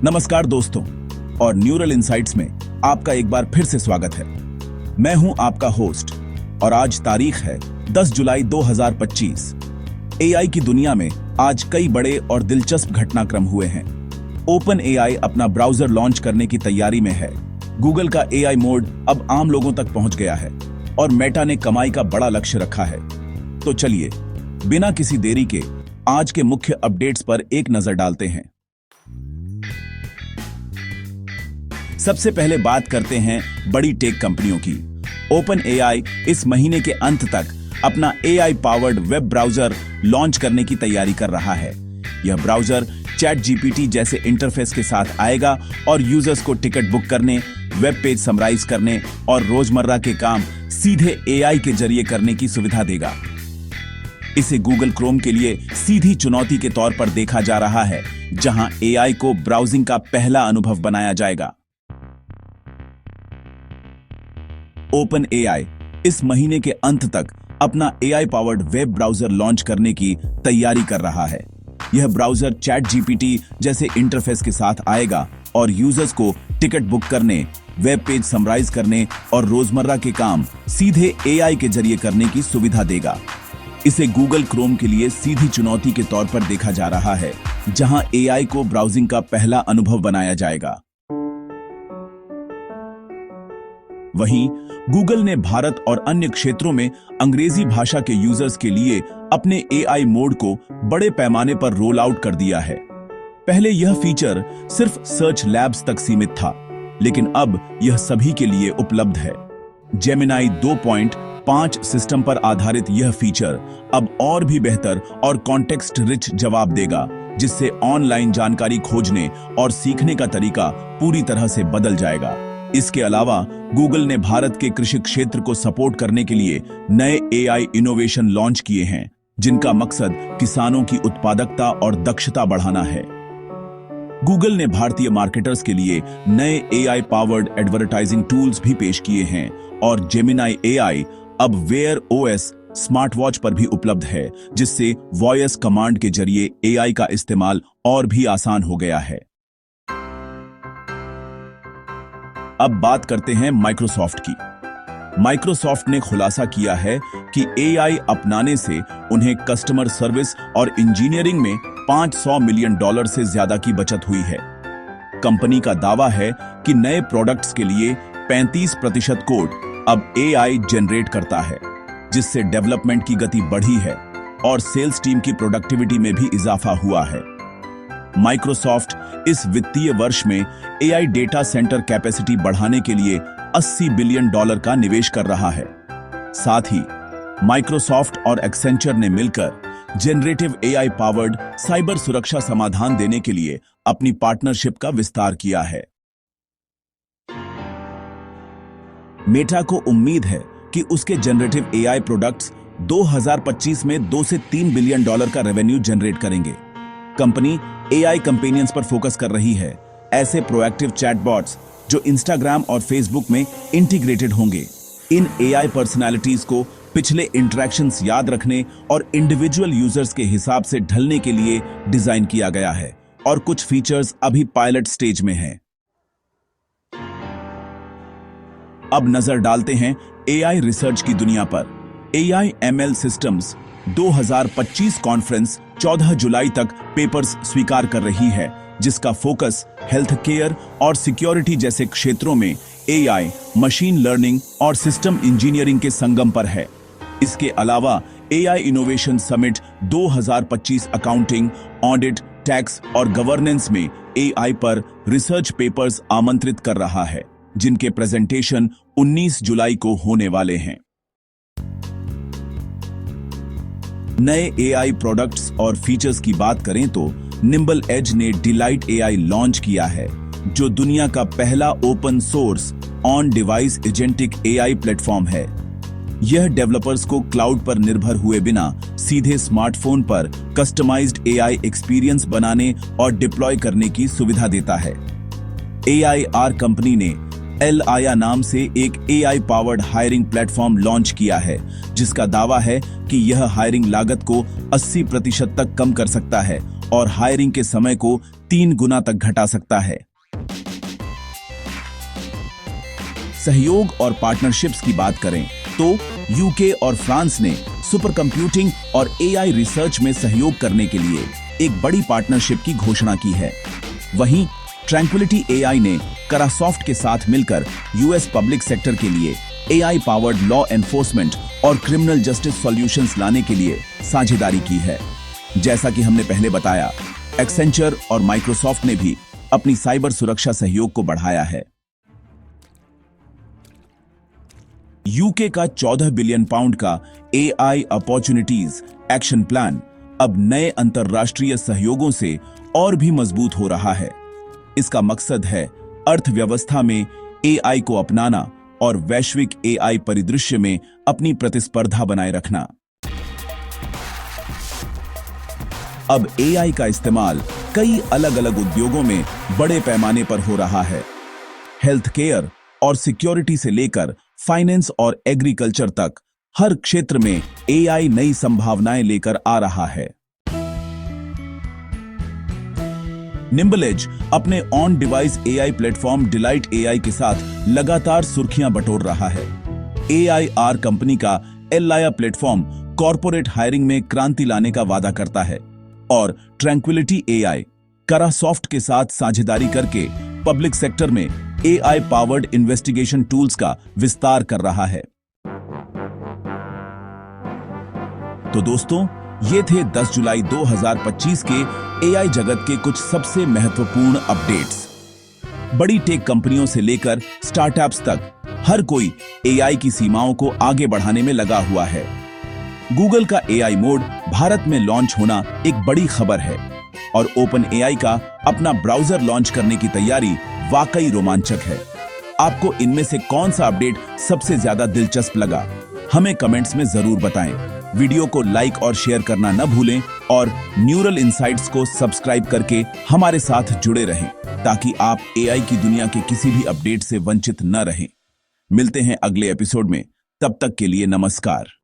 नमस्कार दोस्तों, और न्यूरल इनसाइट्स में आपका एक बार फिर से स्वागत है। मैं हूं आपका होस्ट और आज तारीख है 10 जुलाई 2025। एआई की दुनिया में आज कई बड़े और दिलचस्प घटनाक्रम हुए हैं। ओपन एआई अपना ब्राउजर लॉन्च करने की तैयारी में है। गूगल का एआई मोड अब आम लोगों तक पहुंच गया है और मेटा ने कमाई का बड़ा लक्ष्य रखा है। तो चलिए बिना किसी देरी के आज के मुख्य अपडेट्स पर एक नजर डालते हैं। सबसे पहले बात करते हैं बड़ी टेक कंपनियों की। ओपन एआई इस महीने के अंत तक अपना AI powered web browser launch करने की तैयारी कर रहा है। यह ब्राउजर चैट जीपीटी जैसे इंटरफेस के साथ आएगा और यूजर्स को टिकट बुक करने, वेब पेज समराइज करने और रोजमर्रा के काम सीधे एआई के जरिए करने की सुविधा देगा। इसे गूगल क्रोम के लिए सीधी चुनौती के तौर पर देखा जा रहा है, जहां एआई को ब्राउजिंग का पहला अनुभव बनाया जाएगा। ओपन एआई इस महीने के अंत तक अपना AI powered web browser launch करने की तैयारी कर रहा है। यह ब्राउजर चैट जीपीटी जैसे इंटरफेस के साथ आएगा और यूजर्स को टिकट बुक करने, वेब पेज समराइज करने और रोजमर्रा के काम सीधे एआई के जरिए करने की सुविधा देगा। इसे गूगल क्रोम के लिए सीधी चुनौती के तौर पर देखा जा रहा है, जहां एआई को ब्राउजिंग का पहला अनुभव बनाया जाएगा। वहीं गूगल ने भारत और अन्य क्षेत्रों में अंग्रेजी भाषा के यूजर्स के लिए अपने एआई मोड को बड़े पैमाने पर रोल आउट कर दिया है। पहले यह फीचर सिर्फ सर्च लैब्स तक सीमित था, लेकिन अब यह सभी के लिए उपलब्ध है। जेमिनाई 2.5 सिस्टम पर आधारित यह फीचर अब और भी बेहतर और कॉन्टेक्स्ट रिच जवाब देगा, जिससे ऑनलाइन जानकारी खोजने और सीखने का तरीका पूरी तरह से बदल जाएगा। इसके अलावा गूगल ने भारत के कृषि क्षेत्र को सपोर्ट करने के लिए नए एआई इनोवेशन लॉन्च किए हैं, जिनका मकसद किसानों की उत्पादकता और दक्षता बढ़ाना है। गूगल ने भारतीय मार्केटर्स के लिए नए एआई पावर्ड एडवर्टाइजिंग टूल्स भी पेश किए हैं और जेमिनाई एआई अब वेयर ओएस स्मार्ट वॉच पर भी उपलब्ध है, जिससे वॉइस कमांड के जरिए एआई का इस्तेमाल और भी आसान हो गया है। अब बात करते हैं माइक्रोसॉफ्ट की। माइक्रोसॉफ्ट ने खुलासा किया है कि एआई अपनाने से उन्हें कस्टमर सर्विस और इंजीनियरिंग में $500 मिलियन से ज्यादा की बचत हुई है। कंपनी का दावा है कि नए प्रोडक्ट्स के लिए 35% कोड अब एआई जनरेट करता है, जिससे डेवलपमेंट की गति बढ़ी है और सेल्स टीम की प्रोडक्टिविटी में भी इजाफा हुआ है। माइक्रोसॉफ्ट इस वित्तीय वर्ष में एआई डेटा सेंटर कैपेसिटी बढ़ाने के लिए $80 बिलियन का निवेश कर रहा है। साथ ही माइक्रोसॉफ्ट और एक्सेंचर ने मिलकर जनरेटिव एआई पावर्ड साइबर सुरक्षा समाधान देने के लिए अपनी पार्टनरशिप का विस्तार किया है। मेटा को उम्मीद है कि उसके जनरेटिव एआई प्रोडक्ट्स 2025 में $2 से $3 बिलियन का रेवेन्यू जनरेट करेंगे। कंपनी एआई कंपेनियंस पर फोकस कर रही है, ऐसे प्रोएक्टिव चैटबॉट्स जो इंस्टाग्राम और फेसबुक में इंटीग्रेटेड होंगे। इन एआई पर्सनालिटीज को पिछले इंटरैक्शंस याद रखने और इंडिविजुअल यूजर्स के हिसाब से ढलने के लिए डिजाइन किया गया है और कुछ फीचर्स अभी पायलट स्टेज में हैं। अब नजर डालते हैं एआई रिसर्च की दुनिया पर। एआई एमएल सिस्टम्स 2025 कॉन्फ्रेंस 14 जुलाई तक पेपर्स स्वीकार कर रही है, जिसका फोकस हेल्थ केयर और सिक्योरिटी जैसे क्षेत्रों में एआई, मशीन लर्निंग और सिस्टम इंजीनियरिंग के संगम पर है। इसके अलावा AI innovation summit 2025 accounting, audit, tax और गवर्नेंस में एआई पर रिसर्च पेपर्स आमंत्रित कर रहा है, जिनके प्रेजेंटेशन 19 जुलाई को होने वाले हैं। नए एआई प्रोडक्ट्स और फीचर्स की बात करें तो निम्बल एज ने डिलाइट एआई लॉन्च किया है, जो दुनिया का पहला open source on device agentic AI platform है। यह डेवलपर्स को क्लाउड पर निर्भर हुए बिना सीधे स्मार्टफोन पर कस्टमाइज्ड एआई एक्सपीरियंस बनाने और डिप्लॉय करने की सुविधा देता है। एआईआर कंपनी ने एल-आया नाम से एक AI powered hiring platform launch किया है, जिसका दावा है कि यह हायरिंग लागत को 80% तक कम कर सकता है और हायरिंग के समय को 3 गुना तक घटा सकता है। सहयोग और पार्टनरशिप्स की बात करें तो यूके और फ्रांस ने सुपर कंप्यूटिंग और एआई रिसर्च में सहयोग करने के लिए एक बड़ी पार्टनरशिप की घोषणा की है। वहीं ट्रैंक्विलिटी एआई ने करासॉफ्ट के साथ मिलकर यूएस पब्लिक सेक्टर के लिए एआई पावर्ड लॉ एनफोर्समेंट और क्रिमिनल जस्टिस सॉल्यूशंस लाने के लिए साझेदारी की है। जैसा कि हमने पहले बताया, एक्सेंचर और माइक्रोसॉफ्ट ने भी अपनी साइबर सुरक्षा सहयोग को बढ़ाया है। यूके का 14 बिलियन पाउंड का एआई अपॉर्चुनिटीज एक्शन प्लान अब नए अंतरराष्ट्रीय सहयोगों से और भी मजबूत हो रहा है। इसका मकसद है अर्थव्यवस्था में एआई को अपनाना और वैश्विक एआई परिदृश्य में अपनी प्रतिस्पर्धा बनाए रखना। अब एआई का इस्तेमाल कई अलग अलग उद्योगों में बड़े पैमाने पर हो रहा है। हेल्थ केयर और सिक्योरिटी से लेकर फाइनेंस और एग्रीकल्चर तक हर क्षेत्र में एआई नई संभावनाएं लेकर आ रहा है। निम्बल अपने on device AI platform delight AI के साथ लगातार सुर्खियां बटोर रहा है। एआईआर कंपनी का एलाया प्लेटफॉर्म कॉर्पोरेट हायरिंग में क्रांति लाने का वादा करता है और ट्रैंक्विलिटी एआई करासॉफ्ट के साथ साझेदारी करके पब्लिक सेक्टर में एआई पावर्ड इन्वेस्टिगेशन टूल्स का विस्तार कर रहा है। तो दोस्तों, ये थे 10 जुलाई 2025 के एआई जगत के कुछ सबसे महत्वपूर्ण अपडेट्स। बड़ी टेक कंपनियों से लेकर स्टार्टअप्स तक हर कोई एआई की सीमाओं को आगे बढ़ाने में लगा हुआ है। गूगल का एआई मोड भारत में लॉन्च होना एक बड़ी खबर है और ओपन एआई का अपना ब्राउजर लॉन्च करने की तैयारी वाकई रोमांचक है। आपको इनमें से कौन सा अपडेट सबसे ज्यादा दिलचस्प लगा, हमें कमेंट्स में जरूर बताएं। वीडियो को लाइक और शेयर करना न भूलें और न्यूरल इनसाइट्स को सब्सक्राइब करके हमारे साथ जुड़े रहें ताकि आप एआई की दुनिया के किसी भी अपडेट से वंचित न रहें। मिलते हैं अगले एपिसोड में, तब तक के लिए नमस्कार।